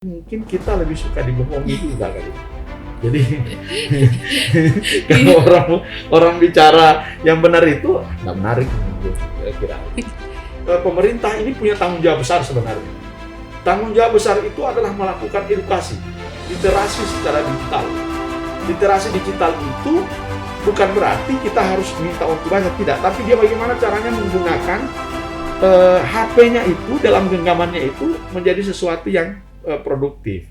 Mungkin kita lebih suka dibohongi juga kali. Jadi kalau orang bicara yang benar itu nggak menarik menurut kira. Pemerintah ini punya tanggung jawab besar sebenarnya. Tanggung jawab besar itu adalah melakukan edukasi, literasi secara digital. Literasi digital itu bukan berarti kita harus minta waktu banyak, tidak. Tapi dia bagaimana caranya menggunakan HP-nya itu dalam genggamannya itu menjadi sesuatu yang produktif.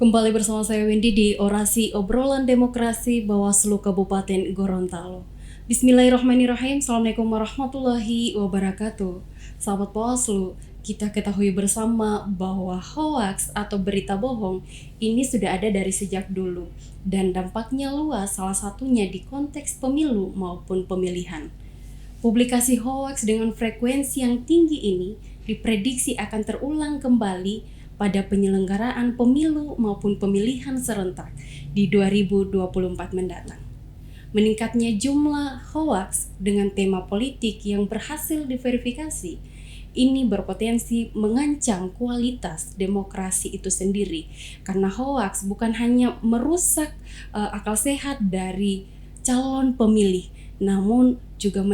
Kembali bersama saya Wendy di Orasi Obrolan Demokrasi Bawaslu Kabupaten Gorontalo. Bismillahirrahmanirrahim. Assalamualaikum warahmatullahi wabarakatuh. Sahabat Bawaslu, kita ketahui bersama bahwa hoaks atau berita bohong ini sudah ada dari sejak dulu dan dampaknya luas, salah satunya di konteks pemilu maupun pemilihan. Publikasi hoaks dengan frekuensi yang tinggi ini diprediksi akan terulang kembali pada penyelenggaraan pemilu maupun pemilihan serentak di 2024 mendatang. Meningkatnya jumlah hoaks dengan tema politik yang berhasil diverifikasi ini berpotensi mengancam kualitas demokrasi itu sendiri, karena hoaks bukan hanya merusak akal sehat dari calon pemilih, namun juga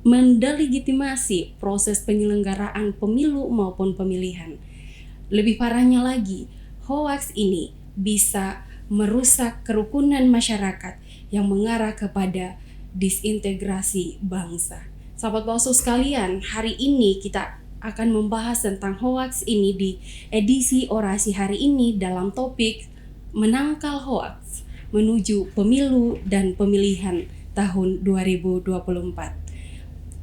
mendelegitimasi proses penyelenggaraan pemilu maupun pemilihan. Lebih parahnya lagi, hoaks ini bisa merusak kerukunan masyarakat yang mengarah kepada disintegrasi bangsa. Sahabat Bawaslu sekalian, hari ini kita akan membahas tentang hoaks ini di edisi Orasi hari ini dalam topik menangkal hoaks menuju pemilu dan pemilihan tahun 2024.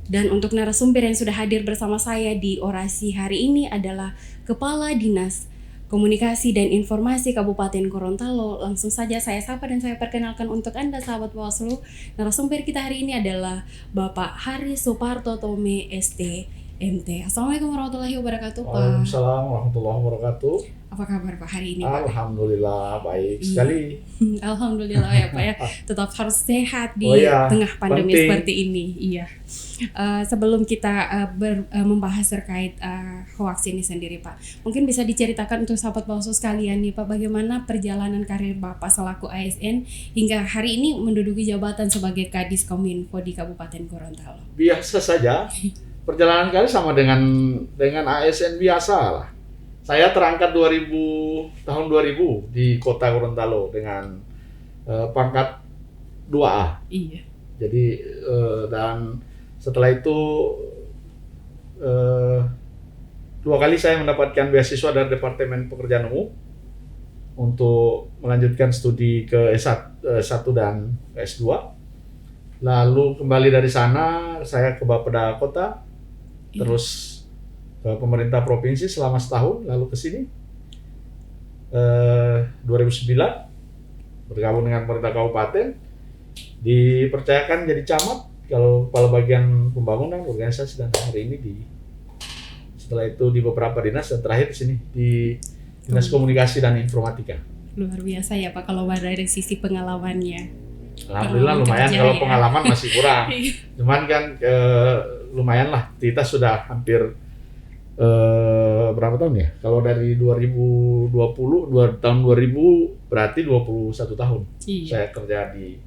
Dan untuk narasumber yang sudah hadir bersama saya di Orasi hari ini adalah Kepala Dinas Komunikasi dan Informasi Kabupaten Gorontalo. Langsung saja saya sapa dan saya perkenalkan untuk Anda sahabat Bawaslu. Narasumber kita hari ini adalah Bapak Hari Suparto Tome ST MT. Assalamualaikum warahmatullahi wabarakatuh, Pak. Waalaikumsalam warahmatullahi wabarakatuh. Apa kabar Pak hari ini, Pak? Alhamdulillah baik sekali. Alhamdulillah ya Pak ya. Tetap harus sehat di tengah pandemi seperti ini. Iya. Sebelum kita membahas terkait hoaks ini sendiri Pak, mungkin bisa diceritakan untuk sahabat Bawaslu sekalian nih Pak, bagaimana perjalanan karir Bapak selaku ASN hingga hari ini menduduki jabatan sebagai Kadis Kominfo di Kabupaten Gorontalo? Biasa saja. Perjalanan kali sama dengan ASN biasa lah. Saya terangkat tahun 2000 di Kota Gorontalo dengan pangkat 2A. Iya. Jadi dan setelah itu 2 kali saya mendapatkan beasiswa dari Departemen Pekerjaan Umum untuk melanjutkan studi ke S1 dan S2. Lalu kembali dari sana saya ke Bapeda Kota, terus ke pemerintah provinsi selama setahun, lalu ke sini 2009 bergabung dengan pemerintah kabupaten, dipercayakan jadi camat kalau kepala bagian pembangunan organisasi, dan hari ini setelah itu di beberapa dinas dan terakhir di sini di Dinas Komunikasi dan Informatika. Luar biasa ya Pak kalau dari sisi pengalamannya. Alhamdulillah lumayan, kalau pengalaman masih kurang. Cuman kan lumayan lah, kita sudah hampir berapa tahun ya? Kalau dari tahun 2000 berarti 21 tahun. Iya. Saya kerja di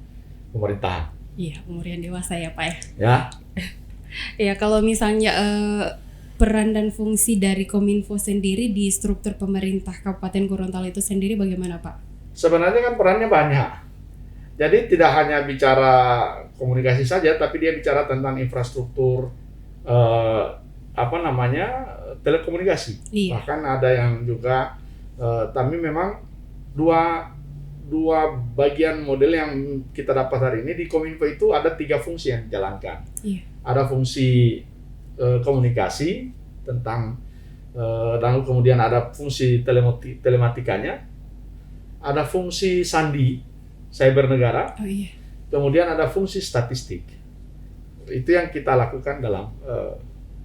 pemerintahan. Iya, umur yang dewasa ya Pak ya. Ya. Ya, kalau misalnya peran dan fungsi dari Kominfo sendiri di struktur pemerintah Kabupaten Gorontalo itu sendiri bagaimana Pak? Sebenarnya kan perannya banyak. Jadi tidak hanya bicara komunikasi saja, tapi dia bicara tentang infrastruktur telekomunikasi. Iya. Bahkan ada yang juga tapi memang dua bagian model yang kita dapat hari ini di Kominfo itu ada 3 fungsi yang dijalankan. Iya. Ada fungsi komunikasi tentang lalu kemudian ada fungsi telematikanya, ada fungsi sandi cyber negara, kemudian ada fungsi statistik. Itu yang kita lakukan dalam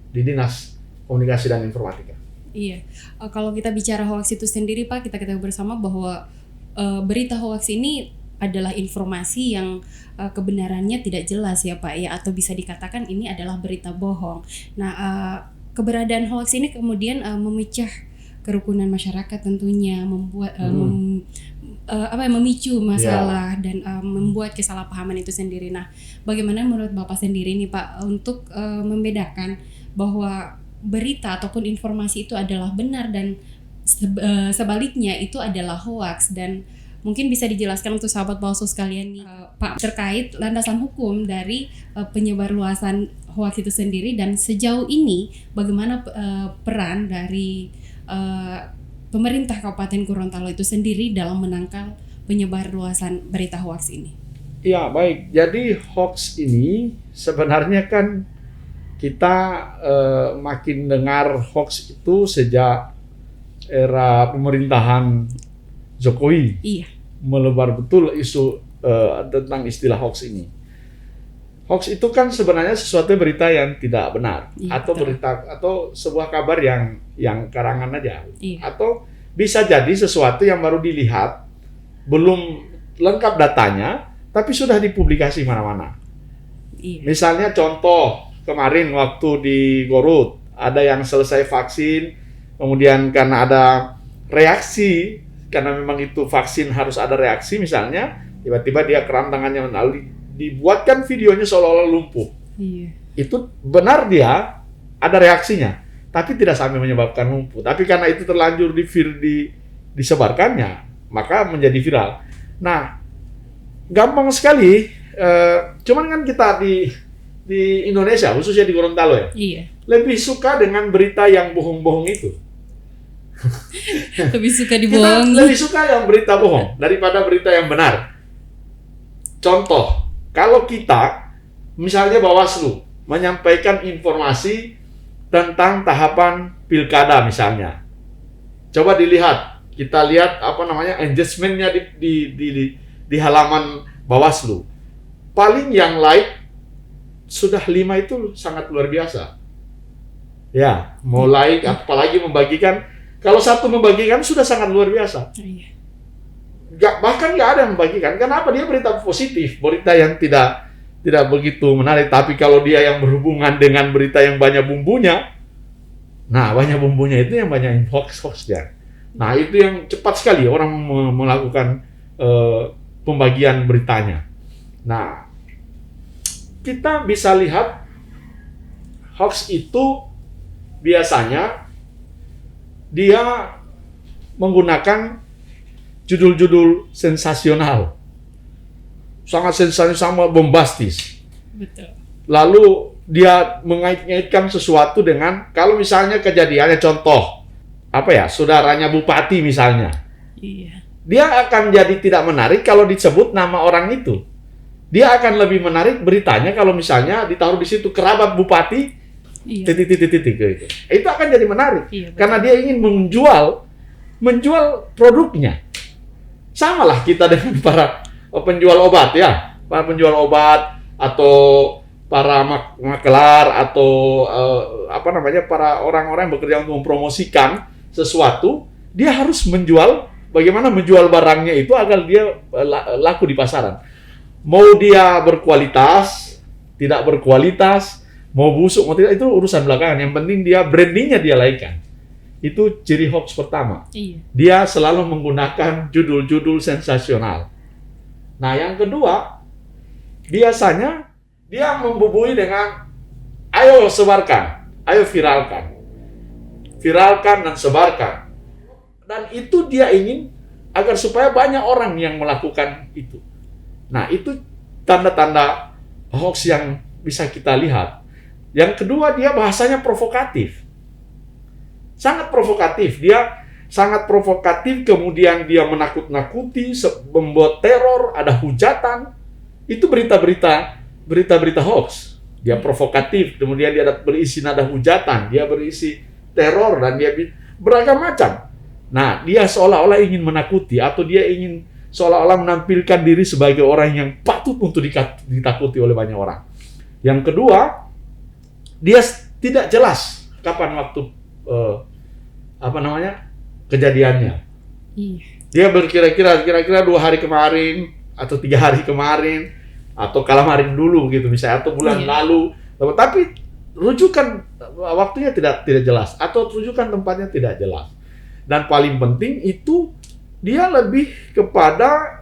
di Dinas Komunikasi dan Informatika. Iya, kalau kita bicara hoaks itu sendiri Pak, kita ketahui bersama bahwa berita hoaks ini adalah informasi yang kebenarannya tidak jelas ya Pak ya, atau bisa dikatakan ini adalah berita bohong. Nah, keberadaan hoax ini kemudian memecah kerukunan masyarakat tentunya, membuat memicu masalah dan membuat kesalahpahaman itu sendiri. Nah, bagaimana menurut Bapak sendiri nih Pak untuk membedakan bahwa berita ataupun informasi itu adalah benar dan sebaliknya itu adalah hoax, dan mungkin bisa dijelaskan untuk sahabat Bawaslu sekalian nih Pak terkait landasan hukum dari penyebarluasan hoax itu sendiri, dan sejauh ini bagaimana peran dari pemerintah Kabupaten Gorontalo itu sendiri dalam menangkal penyebarluasan berita hoax ini. Ya, baik. Jadi hoax ini sebenarnya kan kita makin dengar hoax itu sejak era pemerintahan Jokowi. Iya. Melebar betul isu tentang istilah hoax ini. Hoax itu kan sebenarnya sesuatu berita yang tidak benar, atau betul. berita atau sebuah kabar yang karangan aja, Iya. atau bisa jadi sesuatu yang baru dilihat, belum lengkap datanya, tapi sudah dipublikasi mana-mana. Iya. Misalnya contoh kemarin waktu di Garut ada yang selesai vaksin, kemudian karena ada reaksi, karena memang itu vaksin harus ada reaksi, misalnya tiba-tiba dia kram tangannya, lalu dibuatkan videonya seolah-olah lumpuh. Iya. Itu benar, dia ada reaksinya, tapi tidak sampai menyebabkan lumpuh. Tapi karena itu terlanjur disebarkannya, maka menjadi viral. Nah, gampang sekali. Cuman kan kita di Indonesia, khususnya di Gorontalo ya, Iya. lebih suka dengan berita yang bohong-bohong itu. Lebih suka Kita dibohongi. lebih suka yang berita bohong daripada berita yang benar. Contoh, kalau kita misalnya Bawaslu menyampaikan informasi tentang tahapan pilkada misalnya, coba dilihat, kita lihat engagement-nya di halaman Bawaslu. Paling yang like sudah 5 itu sangat luar biasa. Ya, mau like apalagi membagikan. Kalau satu membagikan sudah sangat luar biasa. Iya. Bahkan nggak ada yang membagikan. Kenapa? Dia berita positif, berita yang tidak begitu menarik. Tapi kalau dia yang berhubungan dengan berita yang banyak bumbunya, nah banyak bumbunya itu yang banyak hoax dia. Nah itu yang cepat sekali orang melakukan pembagian beritanya. Nah kita bisa lihat hoax itu biasanya dia menggunakan judul-judul sensasional, sangat sensasional, sama bombastis. Betul. Lalu dia mengait-ngaitkan sesuatu dengan, kalau misalnya kejadiannya, contoh saudaranya bupati misalnya, Iya. dia akan jadi tidak menarik kalau disebut nama orang itu. Dia akan lebih menarik beritanya kalau misalnya ditaruh di situ kerabat bupati, Iya. titik gitu. Itu akan jadi menarik. Iya, betul. Karena dia ingin menjual produknya. Sama lah kita dengan para penjual obat ya, para penjual obat atau para makelar atau para orang-orang yang bekerja untuk mempromosikan sesuatu. Dia harus bagaimana menjual barangnya itu agar dia laku di pasaran. Mau dia berkualitas, tidak berkualitas, mau busuk, mau tidak, itu urusan belakangan. Yang penting dia brandingnya dia naikkan. Itu ciri hoax pertama. Iya. Dia selalu menggunakan judul-judul sensasional. Nah, yang kedua, biasanya dia membubui dengan ayo sebarkan, ayo viralkan. Viralkan dan sebarkan. Dan itu dia ingin agar supaya banyak orang yang melakukan itu. Nah, itu tanda-tanda hoax yang bisa kita lihat. Yang kedua, dia bahasanya provokatif. Sangat provokatif. Dia sangat provokatif, kemudian dia menakut-nakuti, membuat teror, ada hujatan. Itu berita-berita hoax. Dia provokatif, kemudian dia berisi nada hujatan, dia berisi teror, dan dia beragam macam. Nah, dia seolah-olah ingin menakuti, atau dia ingin seolah-olah menampilkan diri sebagai orang yang patut untuk ditakuti oleh banyak orang. Yang kedua, dia tidak jelas kapan waktu kejadiannya. Iya. Dia kira-kira 2 hari kemarin atau 3 hari kemarin, atau kemarin dulu gitu misalnya, atau bulan lalu. Tapi rujukan waktunya tidak jelas, atau rujukan tempatnya tidak jelas. Dan paling penting itu dia lebih kepada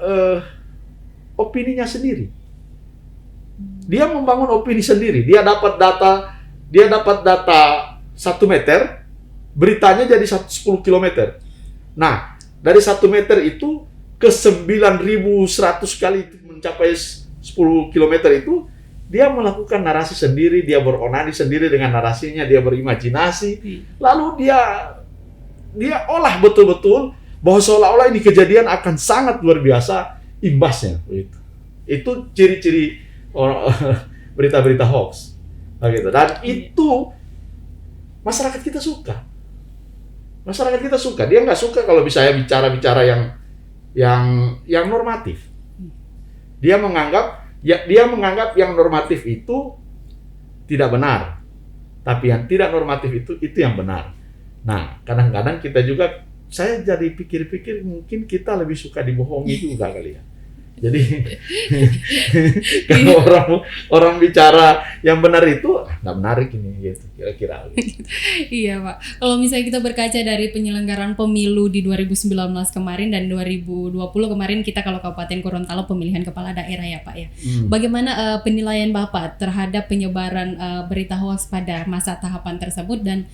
opininya sendiri. Dia membangun opini sendiri. Dia dapat data 1 meter, beritanya jadi 10 kilometer. Nah, dari 1 meter itu ke 9.100 kali mencapai 10 kilometer itu, dia melakukan narasi sendiri, dia beronani sendiri dengan narasinya, dia berimajinasi, lalu dia olah betul-betul bahwa seolah-olah ini kejadian akan sangat luar biasa imbasnya. Itu ciri-ciri berita-berita hoax. Begitu. Dan itu masyarakat kita suka. Masyarakat kita suka. Dia nggak suka kalau misalnya bicara-bicara yang normatif. Dia menganggap yang normatif itu tidak benar. Tapi yang tidak normatif itu yang benar. Nah, kadang-kadang kita juga, saya jadi pikir-pikir mungkin kita lebih suka dibohongi juga kali ya. Jadi kalau orang bicara yang benar itu nggak menarik ini gitu kira-kira. Iya Pak. Kalau misalnya kita berkaca dari penyelenggaraan pemilu di 2019 kemarin dan 2020 kemarin, kita kalau Kabupaten Gorontalo pemilihan kepala daerah ya Pak ya. Bagaimana penilaian Bapak terhadap penyebaran berita hoax pada masa tahapan tersebut, dan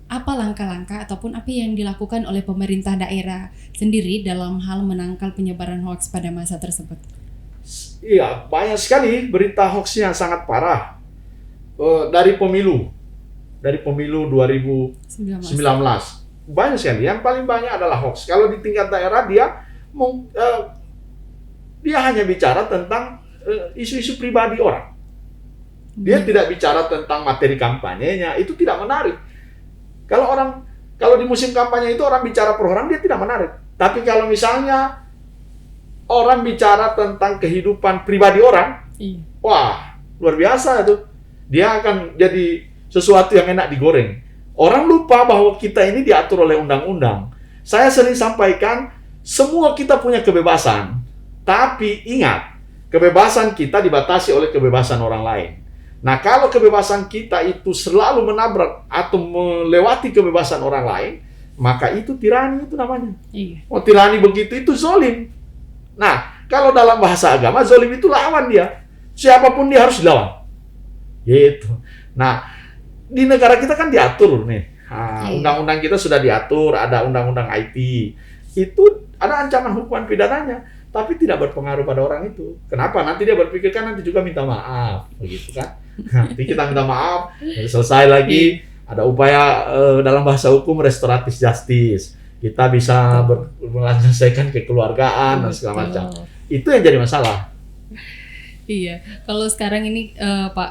apa langkah-langkah ataupun apa yang dilakukan oleh pemerintah daerah sendiri dalam hal menangkal penyebaran hoax pada masa tersebut? Iya, banyak sekali berita hoax yang sangat parah dari pemilu 2019. Banyak sekali. Yang paling banyak adalah hoax. Kalau di tingkat daerah dia hanya bicara tentang isu-isu pribadi orang. Dia tidak bicara tentang materi kampanyenya, itu tidak menarik. Kalau di musim kampanye itu orang bicara per orang, dia tidak menarik. Tapi kalau misalnya orang bicara tentang kehidupan pribadi orang, wah, luar biasa itu. Dia akan jadi sesuatu yang enak digoreng. Orang lupa bahwa kita ini diatur oleh undang-undang. Saya sering sampaikan, semua kita punya kebebasan. Tapi ingat, kebebasan kita dibatasi oleh kebebasan orang lain. Nah, kalau kebebasan kita itu selalu menabrak atau melewati kebebasan orang lain, maka itu tirani itu namanya. Oh, tirani begitu itu zolim. Nah, kalau dalam bahasa agama, zolim itu lawan dia. Siapapun dia harus dilawan. Gitu. Nah, di negara kita kan diatur nih. Undang-undang kita sudah diatur, ada undang-undang IT. Itu ada ancaman hukuman pidananya, tapi tidak berpengaruh pada orang itu. Kenapa? Nanti dia berpikir kan nanti juga minta maaf, begitu kan? Nanti kita minta maaf, selesai lagi, ada upaya dalam bahasa hukum restoratif justice. Kita bisa menyelesaikan kekeluargaan dan segala macam. Itu yang jadi masalah. Iya, kalau sekarang ini Pak,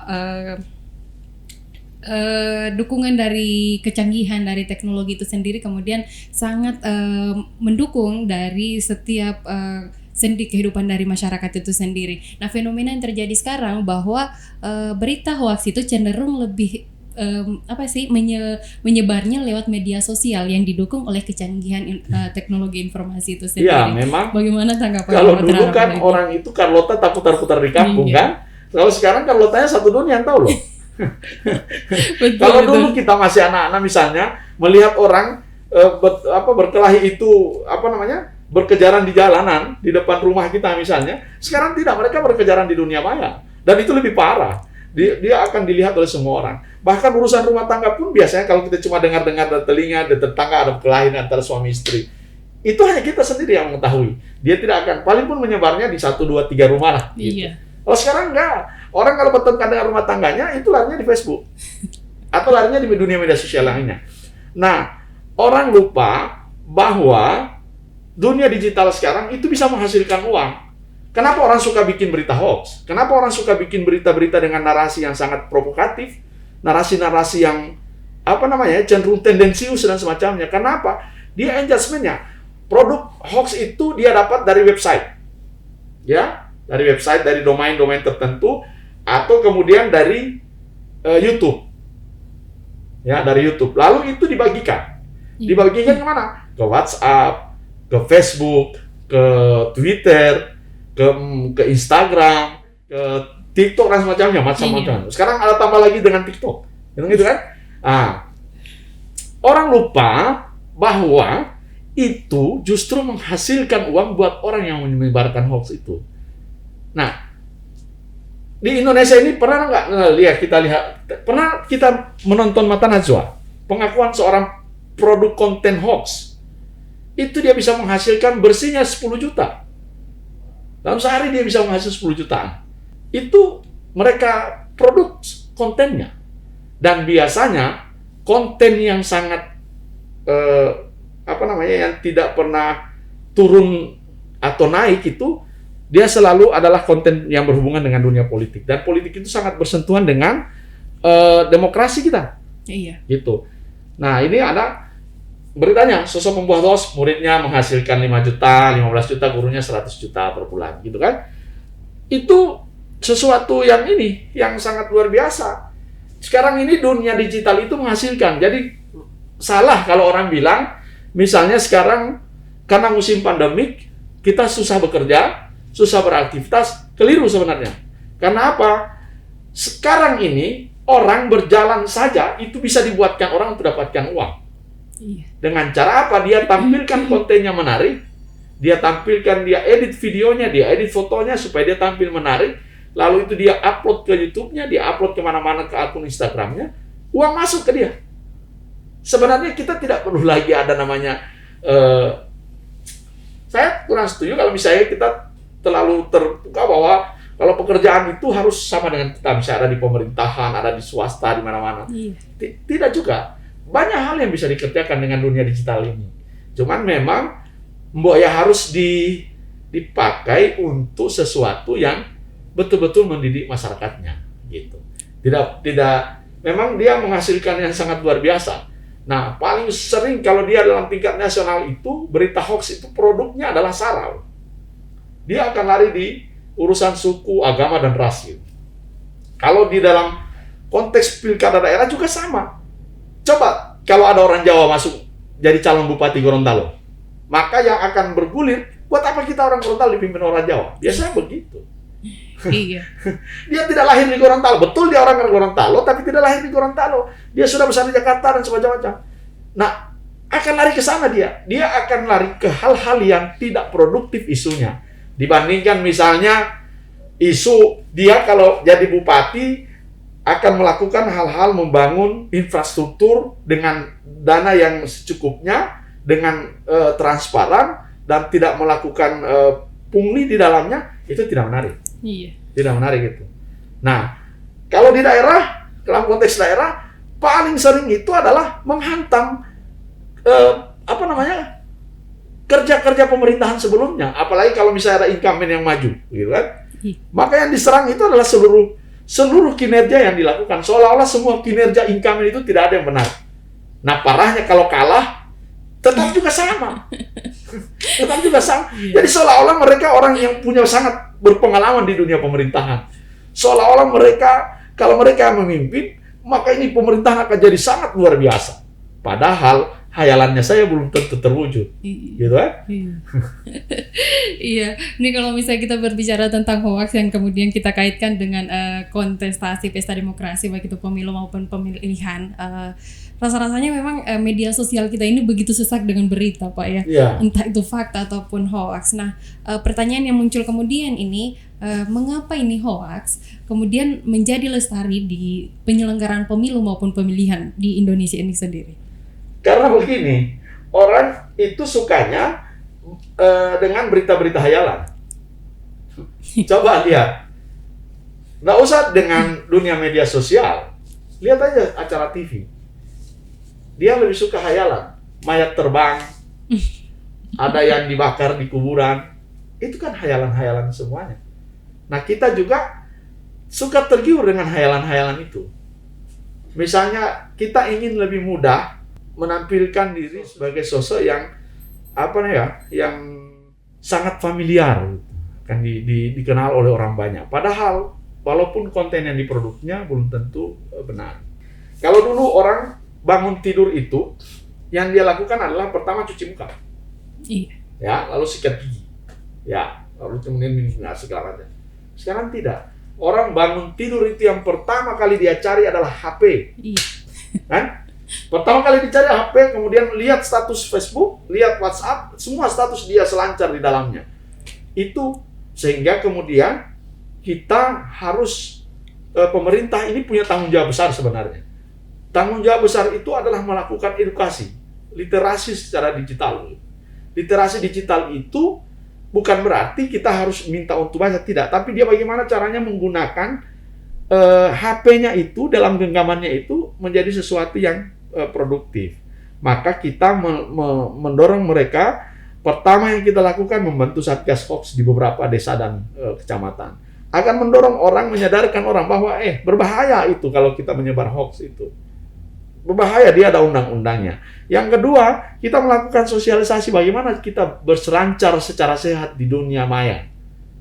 dukungan dari kecanggihan dari teknologi itu sendiri kemudian sangat mendukung dari setiap sendi kehidupan dari masyarakat itu sendiri. Nah, fenomena yang terjadi sekarang bahwa berita hoax itu cenderung lebih menyebarnya lewat media sosial yang didukung oleh kecanggihan teknologi informasi itu sendiri. Ya, memang. Bagaimana tanggapan kalau dulu kan orang itu Carlota tak putar-putar di kampung kan? Kalau sekarang Carlotanya satu dunia yang tahu loh. Kalau dulu kita masih anak-anak misalnya melihat orang berkelahi itu berkejaran di jalanan di depan rumah kita misalnya, sekarang tidak, mereka berkejaran di dunia maya, dan itu lebih parah. Dia akan dilihat oleh semua orang. Bahkan urusan rumah tangga pun biasanya kalau kita cuma dengar-dengar dari telinga, dari tetangga ada kelahian antara suami istri, itu hanya kita sendiri yang mengetahui. Dia tidak akan, paling pun menyebarnya di 1, 2, 3 rumah lah. Gitu. Iya. Kalau sekarang enggak, orang kalau bertengkar dengan rumah tangganya itu larinya di Facebook atau larinya di dunia media sosial lainnya. Nah, orang lupa bahwa dunia digital sekarang itu bisa menghasilkan uang. Kenapa orang suka bikin berita hoax? Kenapa orang suka bikin berita-berita dengan narasi yang sangat provokatif, narasi-narasi yang cenderung tendensius dan semacamnya? Kenapa? Dia engagementnya. Produk hoax itu dia dapat dari website, ya, dari website, dari domain-domain tertentu, atau kemudian dari YouTube, ya, dari YouTube. Lalu itu dibagikan kemana? Ke WhatsApp, ke Facebook, ke Twitter. ke Instagram, ke TikTok dan semacamnya, macam-macam. Sekarang ada tambah lagi dengan TikTok, gitu kan? Orang lupa bahwa itu justru menghasilkan uang buat orang yang menyebarkan hoax itu. Nah, di Indonesia ini pernah nggak pernah kita menonton Mata Najwa, pengakuan seorang produk konten hoax, itu dia bisa menghasilkan bersihnya 10 juta. Dalam sehari dia bisa menghasilkan 10 jutaan. Itu mereka produk kontennya. Dan biasanya konten yang sangat yang tidak pernah turun atau naik itu, dia selalu adalah konten yang berhubungan dengan dunia politik. Dan politik itu sangat bersentuhan dengan demokrasi kita. Iya. Gitu. Nah, ini ada beritanya, sosok membuat hoax, muridnya menghasilkan 5 juta, 15 juta, gurunya 100 juta per bulan, gitu kan? Itu sesuatu yang sangat luar biasa. Sekarang ini dunia digital itu menghasilkan. Jadi salah kalau orang bilang, misalnya sekarang karena musim pandemik, kita susah bekerja, susah beraktivitas, keliru sebenarnya. Karena apa? Sekarang ini orang berjalan saja itu bisa dibuatkan orang untuk dapatkan uang. Dengan cara apa? Dia tampilkan kontennya menarik, dia edit videonya, dia edit fotonya supaya dia tampil menarik, lalu itu dia upload ke YouTube-nya, dia upload kemana-mana ke akun Instagram-nya, uang masuk ke dia. Sebenarnya kita tidak perlu lagi ada namanya, saya kurang setuju kalau misalnya kita terlalu terbuka bahwa kalau pekerjaan itu harus sama dengan kita, bisa ada di pemerintahan, ada di swasta, di mana-mana. Tidak juga. Banyak hal yang bisa dikerjakan dengan dunia digital ini. Cuman memang harus dipakai untuk sesuatu yang betul-betul mendidik masyarakatnya, gitu. Memang dia menghasilkan yang sangat luar biasa. Nah, paling sering kalau dia dalam tingkat nasional itu, berita hoax itu produknya adalah SARA. Dia akan lari di urusan suku, agama, dan ras. Gitu. Kalau di dalam konteks pilkada daerah juga sama. Coba kalau ada orang Jawa masuk jadi calon bupati Gorontalo, maka yang akan bergulir, buat apa kita orang Gorontalo dipimpin orang Jawa? Biasanya begitu. Iya. Dia tidak lahir di Gorontalo, betul dia orang Gorontalo, tapi tidak lahir di Gorontalo. Dia sudah besar di Jakarta dan semacam-macam. Nah, akan lari ke sana dia. Dia akan lari ke hal-hal yang tidak produktif isunya. Dibandingkan misalnya isu dia kalau jadi bupati akan melakukan hal-hal membangun infrastruktur dengan dana yang secukupnya, dengan transparan, dan tidak melakukan pungli di dalamnya, itu tidak menarik. Iya. Tidak menarik itu. Nah, kalau di daerah, dalam konteks daerah, paling sering itu adalah menghantam kerja-kerja pemerintahan sebelumnya. Apalagi kalau misalnya ada incumbent yang maju, gitu kan? Maka yang diserang itu adalah seluruh kinerja yang dilakukan, seolah-olah semua kinerja incumbent itu tidak ada yang benar. Nah, parahnya kalau kalah, tetap juga sama. Jadi seolah-olah mereka orang yang punya sangat berpengalaman di dunia pemerintahan. Seolah-olah kalau mereka memimpin, maka ini pemerintahan akan jadi sangat luar biasa. Padahal hayalannya saya belum tentu terwujud, gitu kan? Iya, ini kalau misalnya kita berbicara tentang hoax yang kemudian kita kaitkan dengan kontestasi pesta demokrasi, baik itu pemilu maupun pemilihan, rasa-rasanya memang media sosial kita ini begitu sesak dengan berita, Pak ya. Entah itu fakta ataupun hoax. Nah, pertanyaan yang muncul kemudian ini, mengapa ini hoax kemudian menjadi lestari di penyelenggaraan pemilu maupun pemilihan di Indonesia ini sendiri? Karena begini, orang itu sukanya dengan berita-berita hayalan. Coba lihat, nggak usah dengan dunia media sosial, lihat aja acara TV. Dia lebih suka hayalan, mayat terbang, ada yang dibakar di kuburan, itu kan hayalan-hayalan semuanya. Nah, kita juga suka tergiur dengan hayalan-hayalan itu. Misalnya kita ingin lebih mudah menampilkan diri sebagai sosok yang yang sangat familiar, kan dikenal oleh orang banyak. Padahal walaupun konten yang diproduknya belum tentu benar. Kalau dulu orang bangun tidur itu, yang dia lakukan adalah pertama cuci muka, ya, lalu sikat gigi, ya, lalu kemudian minimasi segala macam. Sekarang tidak. Orang bangun tidur itu yang pertama kali dia cari adalah HP. Iya. Kan? Pertama kali dicari HP, kemudian lihat status Facebook, lihat WhatsApp, semua status dia selancar di dalamnya. Itu sehingga kemudian kita harus, pemerintah ini punya tanggung jawab besar sebenarnya. Tanggung jawab besar itu adalah melakukan edukasi, literasi secara digital. Literasi digital itu bukan berarti kita harus minta untuk baca, tidak. Tapi dia bagaimana caranya menggunakan HP-nya itu dalam genggamannya itu menjadi sesuatu yang produktif. Maka kita mendorong mereka. Pertama yang kita lakukan membentuk Satgas Hoax di beberapa desa dan kecamatan. Akan mendorong orang, menyadarkan orang bahwa berbahaya itu kalau kita menyebar hoax itu. Berbahaya, dia ada undang-undangnya. Yang kedua, kita melakukan sosialisasi bagaimana kita berselancar secara sehat di dunia maya.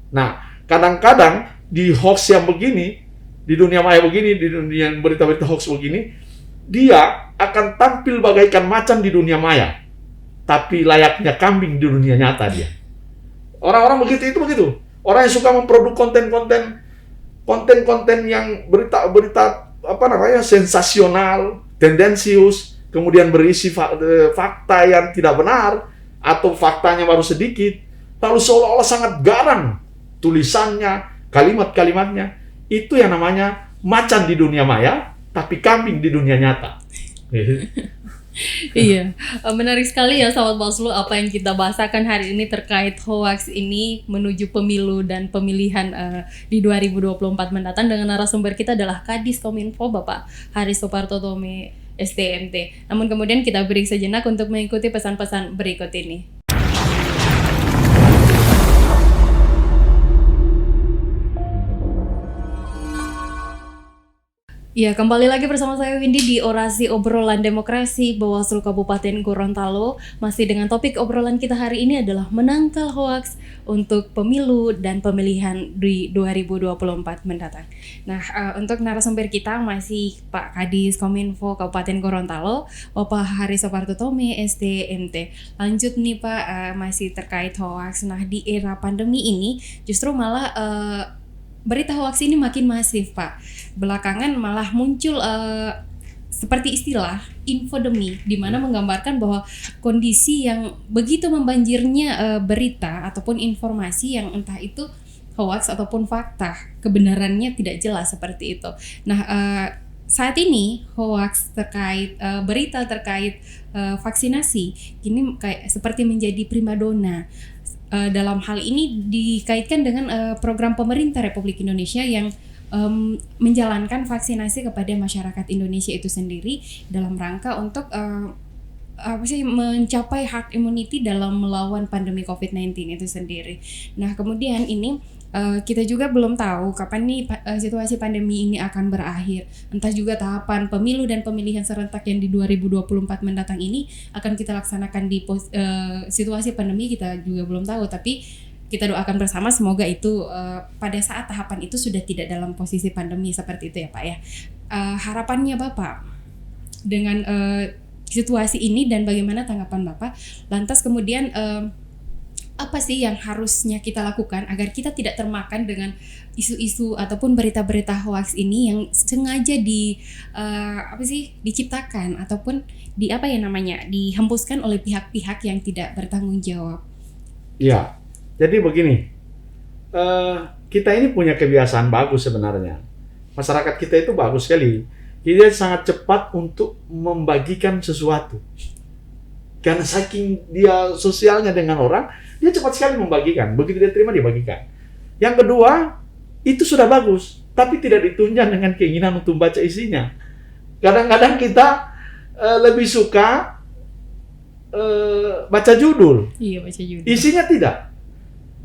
Nah, kadang-kadang di hoax yang begini, di dunia maya begini, di dunia berita-berita hoax begini, dia akan tampil bagaikan macan di dunia maya, tapi layaknya kambing di dunia nyata dia. Orang-orang begitu. Orang yang suka memproduk konten-konten yang berita-berita sensasional, tendensius, kemudian berisi fakta yang tidak benar atau faktanya baru sedikit, lalu seolah-olah sangat garang tulisannya, kalimat-kalimatnya. Itu yang namanya macan di dunia maya, tapi kambing di dunia nyata. Iya, menarik sekali ya sahabat Bawaslu apa yang kita bahasakan hari ini terkait hoax ini menuju pemilu dan pemilihan di 2024 mendatang. Dengan narasumber kita adalah Kadis Kominfo Bapak Haris Soparto Tome STMT. Namun kemudian kita break sejenak untuk mengikuti pesan-pesan berikut ini. Ya, kembali lagi bersama saya Windy di Orasi Obrolan Demokrasi Bawaslu Kabupaten Gorontalo. Masih dengan topik obrolan kita hari ini adalah menangkal hoaks untuk pemilu dan pemilihan di 2024 mendatang. Nah, untuk narasumber kita masih Pak Kadis Kominfo Kabupaten Gorontalo, Bapak Haris Soparto Tome STMT. Lanjut nih Pak, masih terkait hoaks. Nah, di era pandemi ini justru malah berita hoaks ini makin masif Pak. Belakangan malah muncul seperti istilah infodemi, di mana menggambarkan bahwa kondisi yang begitu membanjirnya berita ataupun informasi yang entah itu hoaks ataupun fakta, kebenarannya tidak jelas seperti itu. Nah, saat ini hoaks terkait berita terkait vaksinasi kini kayak seperti menjadi primadona. Dalam hal ini dikaitkan dengan program pemerintah Republik Indonesia yang menjalankan vaksinasi kepada masyarakat Indonesia itu sendiri dalam rangka untuk mencapai herd immunity dalam melawan pandemi COVID-19 itu sendiri. Nah, kemudian ini kita juga belum tahu kapan nih situasi pandemi ini akan berakhir. Entah juga tahapan pemilu dan pemilihan serentak yang di 2024 mendatang ini akan kita laksanakan di situasi pandemi, kita juga belum tahu. Tapi kita doakan bersama semoga itu pada saat tahapan itu sudah tidak dalam posisi pandemi seperti itu ya Pak ya. Harapannya Bapak dengan situasi ini dan bagaimana tanggapan Bapak? Lantas kemudian apa sih yang harusnya kita lakukan agar kita tidak termakan dengan isu-isu ataupun berita-berita hoax ini yang sengaja diciptakan ataupun dihembuskan oleh pihak-pihak yang tidak bertanggung jawab. Ya, jadi begini, kita ini punya kebiasaan bagus sebenarnya. Masyarakat kita itu bagus sekali. Dia sangat cepat untuk membagikan sesuatu. Karena saking dia sosialnya dengan orang, dia cepat sekali membagikan. Begitu dia terima, dia bagikan. Yang kedua, itu sudah bagus, tapi tidak ditunjang dengan keinginan untuk baca isinya. Kadang-kadang kita lebih suka baca judul. Iya, baca judul. Isinya tidak.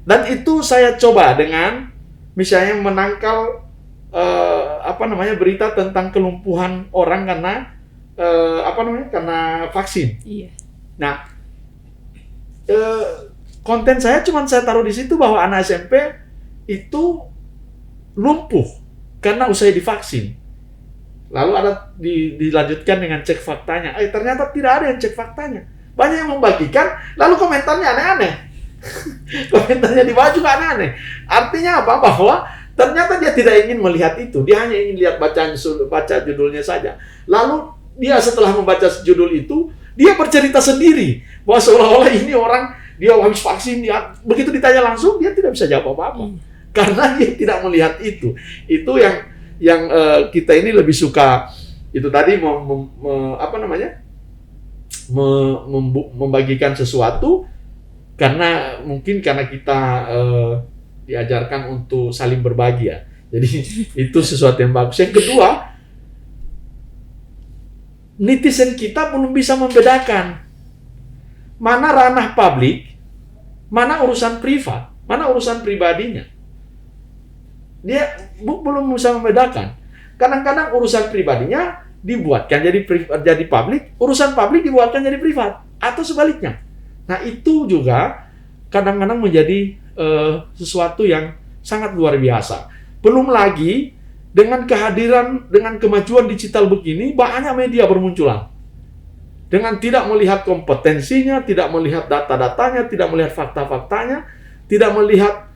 Dan itu saya coba dengan misalnya menangkal berita tentang kelumpuhan orang karena vaksin. Iya. Nah, konten saya saya taruh di situ bahwa anak SMP itu lumpuh karena usai divaksin. Lalu ada dilanjutkan dengan cek faktanya. Ternyata tidak ada yang cek faktanya. Banyak yang membagikan, lalu komentarnya aneh-aneh. Komentarnya di bawah juga aneh-aneh. Artinya apa? Bahwa ternyata dia tidak ingin melihat itu. Dia hanya ingin lihat baca judulnya saja. Lalu dia setelah membaca judul itu, dia bercerita sendiri. Bahwa seolah-olah ini orang, dia habis vaksin, dia begitu ditanya langsung, dia tidak bisa jawab apa-apa. Karena dia tidak melihat itu. Itu yang kita ini lebih suka, itu tadi membagikan sesuatu, karena mungkin karena kita diajarkan untuk saling berbagi ya. Jadi itu sesuatu yang bagus. Yang kedua, netizen kita belum bisa membedakan mana ranah publik, mana urusan privat, mana urusan pribadinya. Dia belum bisa membedakan. Kadang-kadang urusan pribadinya dibuatkan jadi publik, urusan publik dibuatkan jadi privat, atau sebaliknya. Nah, itu juga kadang-kadang menjadi sesuatu yang sangat luar biasa. Belum lagi dengan kehadiran, dengan kemajuan digital begini, banyak media bermunculan. Dengan tidak melihat kompetensinya, tidak melihat data-datanya, tidak melihat fakta-faktanya, tidak melihat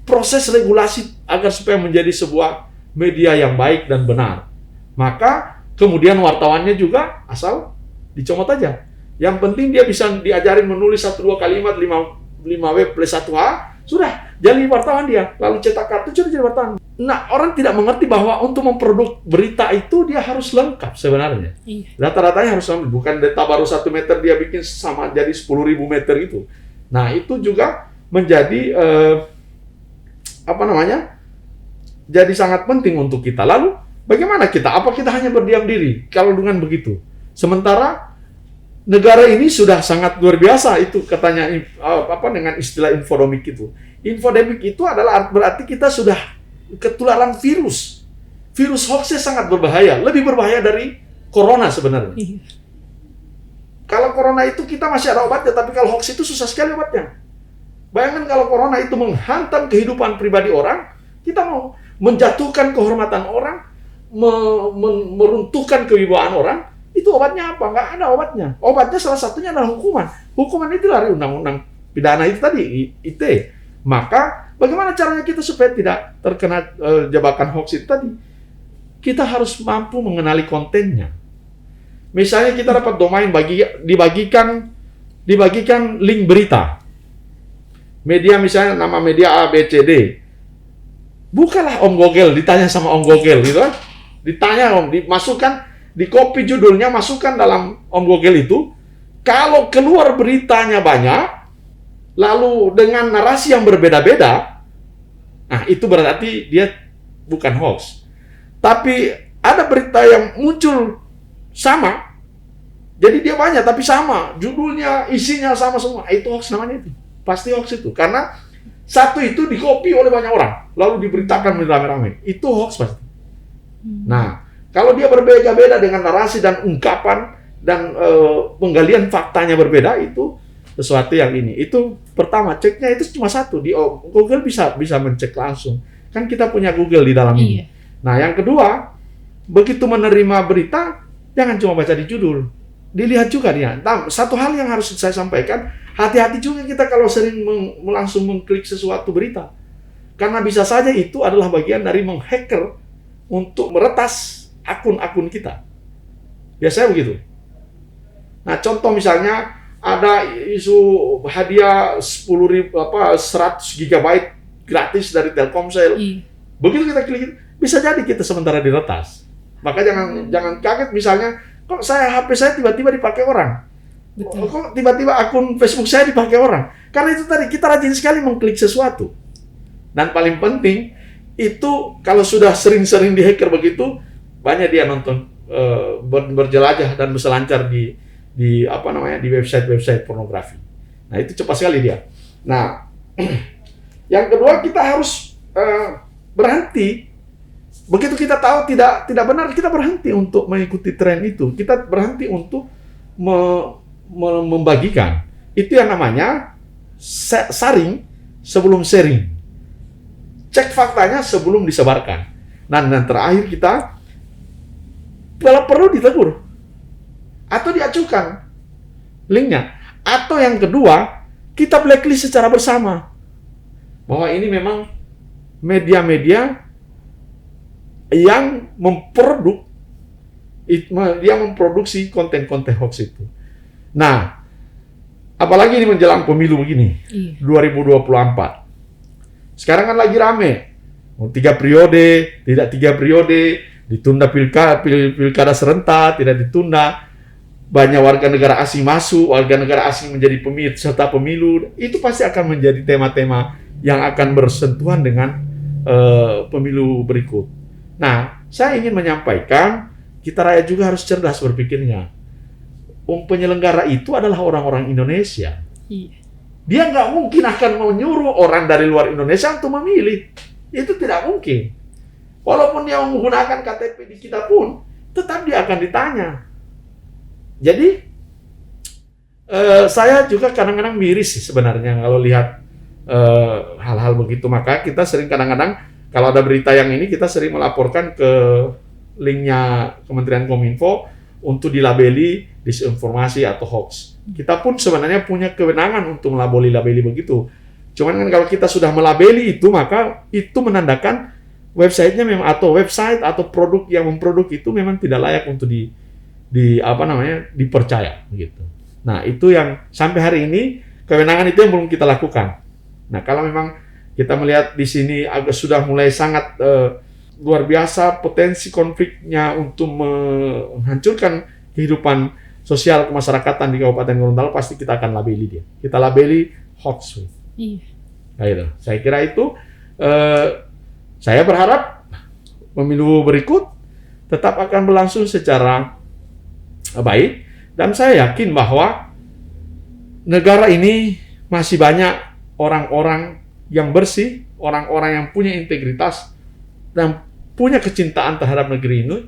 proses regulasi agar supaya menjadi sebuah media yang baik dan benar. Maka kemudian wartawannya juga asal dicomot aja. Yang penting dia bisa diajarin menulis 1-2 kalimat, 5W plus 1H, sudah jadi wartawan dia. Lalu cetak kartu, sudah jadi wartawan. Nah, orang tidak mengerti bahwa untuk memproduk berita itu dia harus lengkap sebenarnya. Iya. Data-datanya harus lengkap. Bukan data baru 1 meter dia bikin sama jadi 10.000 meter itu. Nah, itu juga menjadi jadi sangat penting untuk kita. Lalu bagaimana kita? Apa kita hanya berdiam diri kalau dengan begitu? Sementara negara ini sudah sangat luar biasa, itu katanya dengan istilah infodemik itu. Infodemik itu adalah berarti kita sudah ketularan virus. Virus hoaxnya sangat berbahaya, lebih berbahaya dari corona sebenarnya. Kalau corona itu kita masih ada obatnya, tapi kalau hoax itu susah sekali obatnya. Bayangkan kalau corona itu menghantam kehidupan pribadi orang, kita mau menjatuhkan kehormatan orang, meruntuhkan kewibawaan orang, itu obatnya apa? Nggak ada obatnya. Obatnya salah satunya adalah hukuman. Hukuman itu dari undang-undang pidana itu tadi, ITE. Maka bagaimana caranya kita supaya tidak terkena jebakan hoax itu tadi? Kita harus mampu mengenali kontennya. Misalnya kita dapat domain dibagikan link berita. Media misalnya nama media A, B, C, D. Bukalah Om Google, ditanya sama Om Google gitu kan. Ditanya dimasukkan, di copy judulnya, masukkan dalam Om Google itu. Kalau keluar beritanya banyak, lalu dengan narasi yang berbeda-beda, nah itu berarti dia bukan hoax. Tapi ada berita yang muncul sama, jadi dia banyak tapi sama, judulnya, isinya sama semua, itu hoax namanya itu. Pasti hoax itu, karena satu itu di-copy oleh banyak orang, lalu diberitakan rame-rame, itu hoax pasti. Nah, kalau dia berbeda-beda dengan narasi dan ungkapan dan penggalian faktanya berbeda, itu sesuatu yang ini. Itu pertama, ceknya itu cuma satu, di Google bisa mencek langsung. Kan kita punya Google di dalam ini. Nah, yang kedua, begitu menerima berita, jangan cuma baca di judul. Dilihat juga dia. Nah, satu hal yang harus saya sampaikan, hati-hati juga kita kalau sering langsung mengklik sesuatu berita. Karena bisa saja itu adalah bagian dari menghacker untuk meretas akun-akun kita. Biasanya begitu. Nah, contoh misalnya ada isu hadiah 100 GB gratis dari Telkomsel. Begitu kita klik, bisa jadi kita sementara diretas. Maka jangan kaget misalnya, kok HP saya tiba-tiba dipakai orang. Betul. Kok tiba-tiba akun Facebook saya dipakai orang. Karena itu tadi, kita rajin sekali mengklik sesuatu. Dan paling penting, itu kalau sudah sering-sering dihacker begitu, banyak dia nonton, berjelajah dan berselancar di website-website pornografi. Nah, itu cepat sekali dia. Nah, yang kedua, kita harus berhenti. Begitu kita tahu tidak benar, kita berhenti untuk mengikuti tren itu. Kita berhenti untuk membagikan. Itu yang namanya saring sebelum sharing. Cek faktanya sebelum disebarkan. Nah, dan terakhir kita, kalau perlu ditegur atau diacukan linknya. Atau yang kedua, kita blacklist secara bersama bahwa ini memang media-media yang memproduksi konten-konten hoax itu. Nah, apalagi ini menjelang pemilu begini, 2024. Sekarang kan lagi rame, 3 periode, tidak 3 periode, ditunda pilkada serentak, tidak ditunda, banyak warga negara asing masuk, warga negara asing menjadi peserta pemilu, itu pasti akan menjadi tema-tema yang akan bersentuhan dengan pemilu berikut. Nah, saya ingin menyampaikan, kita rakyat juga harus cerdas berpikirnya. Penyelenggara itu adalah orang-orang Indonesia. Dia nggak mungkin akan menyuruh orang dari luar Indonesia untuk memilih. Itu tidak mungkin. Walaupun dia menggunakan KTP di kita pun, tetap dia akan ditanya. Jadi, saya juga kadang-kadang miris sih sebenarnya kalau lihat hal-hal begitu. Maka kita sering kadang-kadang, kalau ada berita yang ini, kita sering melaporkan ke linknya Kementerian Kominfo untuk dilabeli disinformasi atau hoax. Kita pun sebenarnya punya kewenangan untuk melabeli begitu. Cuman kan kalau kita sudah melabeli itu, maka itu menandakan websitenya memang atau website atau produk yang memproduk itu memang tidak layak untuk dipercaya gitu. Nah, itu yang sampai hari ini kewenangan itu yang belum kita lakukan. Nah, kalau memang kita melihat di sini agak sudah mulai sangat luar biasa potensi konfliknya untuk menghancurkan kehidupan sosial kemasyarakatan di Kabupaten Gorontalo, pasti kita akan labeli dia. Kita labeli hoax. Iya. Nah, itu. Saya kira itu, saya berharap pemilu berikut tetap akan berlangsung secara baik, dan saya yakin bahwa negara ini masih banyak orang-orang yang bersih, orang-orang yang punya integritas dan punya kecintaan terhadap negeri ini.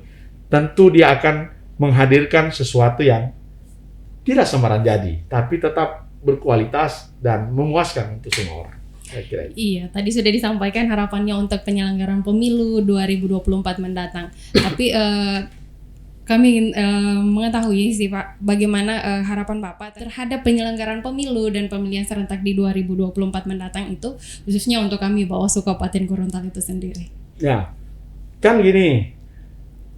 Tentu dia akan menghadirkan sesuatu yang tidak sembarang jadi, tapi tetap berkualitas dan memuaskan untuk semua orang. Saya kira itu. Iya, tadi sudah disampaikan harapannya untuk penyelenggaraan pemilu 2024 mendatang. Tapi kami ingin mengetahui sih Pak, bagaimana harapan Bapak terhadap penyelenggaraan pemilu dan pemilihan serentak di 2024 mendatang itu, khususnya untuk kami Bawaslu Kabupaten Gorontalo itu sendiri. Ya, kan gini,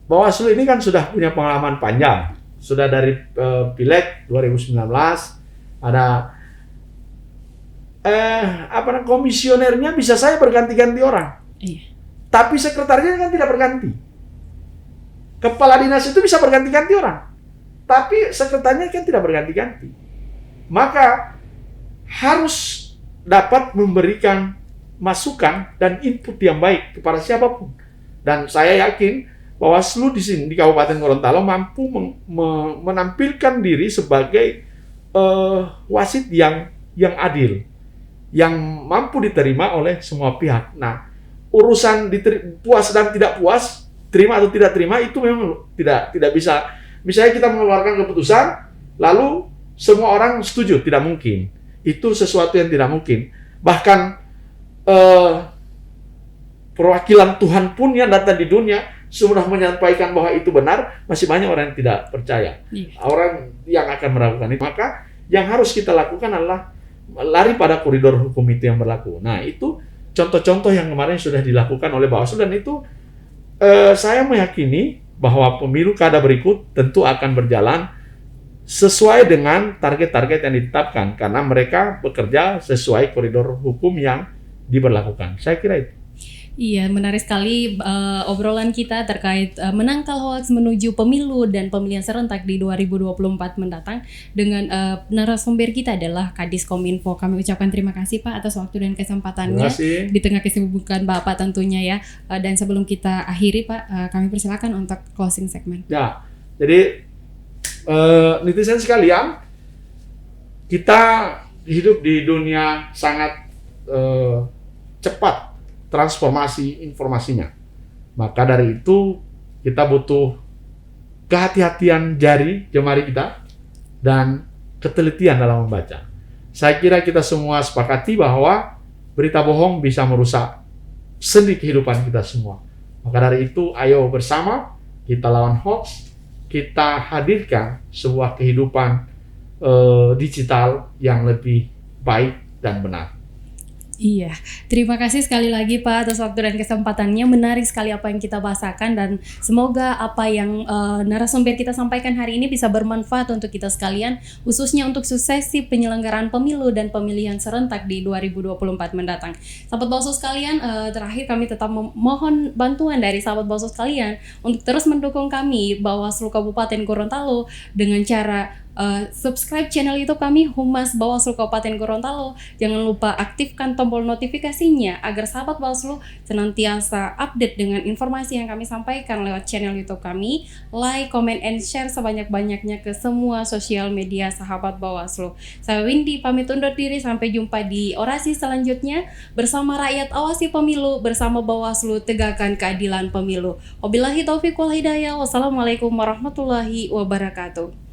Bawaslu ini kan sudah punya pengalaman panjang. Sudah dari Pileg 2019, ada komisionernya bisa saya berganti-ganti orang. Iya. Tapi sekretariatnya kan tidak berganti. Kepala dinas itu bisa berganti-ganti orang. Tapi sekretariatnya kan tidak berganti-ganti. Maka harus dapat memberikan masukan dan input yang baik kepada siapapun. Dan saya yakin Bawaslu di sini di Kabupaten Gorontalo mampu menampilkan diri sebagai wasit yang adil, yang mampu diterima oleh semua pihak. Nah, urusan puas dan tidak puas, terima atau tidak terima itu memang tidak bisa. Misalnya kita mengeluarkan keputusan, lalu semua orang setuju, tidak mungkin. Itu sesuatu yang tidak mungkin. Bahkan perwakilan Tuhan pun yang datang di dunia sudah menyampaikan bahwa itu benar, masih banyak orang yang tidak percaya. Orang yang akan melakukan itu. Maka yang harus kita lakukan adalah lari pada koridor hukum itu yang berlaku. Nah, itu contoh-contoh yang kemarin sudah dilakukan oleh Bawaslu, dan itu saya meyakini bahwa pemilu kada berikut tentu akan berjalan sesuai dengan target-target yang ditetapkan, karena mereka bekerja sesuai koridor hukum yang diberlakukan. Saya kira itu. Iya, menarik sekali obrolan kita terkait menangkal hoaks menuju pemilu dan pemilihan serentak di 2024 mendatang dengan narasumber kita adalah Kadis Kominfo. Kami ucapkan terima kasih Pak atas waktu dan kesempatannya di tengah kesibukan Bapak tentunya ya. Dan sebelum kita akhiri Pak, kami persilakan untuk closing segmen. Ya, jadi netizen sekalian, kita hidup di dunia sangat cepat transformasi informasinya. Maka dari itu kita butuh kehati-hatian jemari kita dan ketelitian dalam membaca. Saya kira kita semua sepakati bahwa berita bohong bisa merusak sendi kehidupan kita semua. Maka dari itu ayo bersama kita lawan hoax, kita hadirkan sebuah kehidupan digital yang lebih baik dan benar. Iya, terima kasih sekali lagi Pak atas waktu dan kesempatannya. Menarik sekali apa yang kita bahasakan dan semoga apa yang narasumber kita sampaikan hari ini bisa bermanfaat untuk kita sekalian, khususnya untuk suksesi penyelenggaraan pemilu dan pemilihan serentak di 2024 mendatang. Sahabat Bawaslu sekalian, terakhir kami tetap mohon bantuan dari sahabat Bawaslu sekalian untuk terus mendukung kami Bawaslu Kabupaten Gorontalo dengan cara subscribe channel YouTube kami Humas Bawaslu Kabupaten Gorontalo. Jangan lupa aktifkan tombol notifikasinya agar sahabat Bawaslu senantiasa update dengan informasi yang kami sampaikan lewat channel YouTube kami. Like, comment, and share sebanyak-banyaknya ke semua sosial media sahabat Bawaslu. Saya Windy pamit undur diri, sampai jumpa di orasi selanjutnya bersama rakyat awasi pemilu, bersama Bawaslu tegakkan keadilan pemilu. Wabillahi taufiq wal hidayah. Wassalamualaikum warahmatullahi wabarakatuh.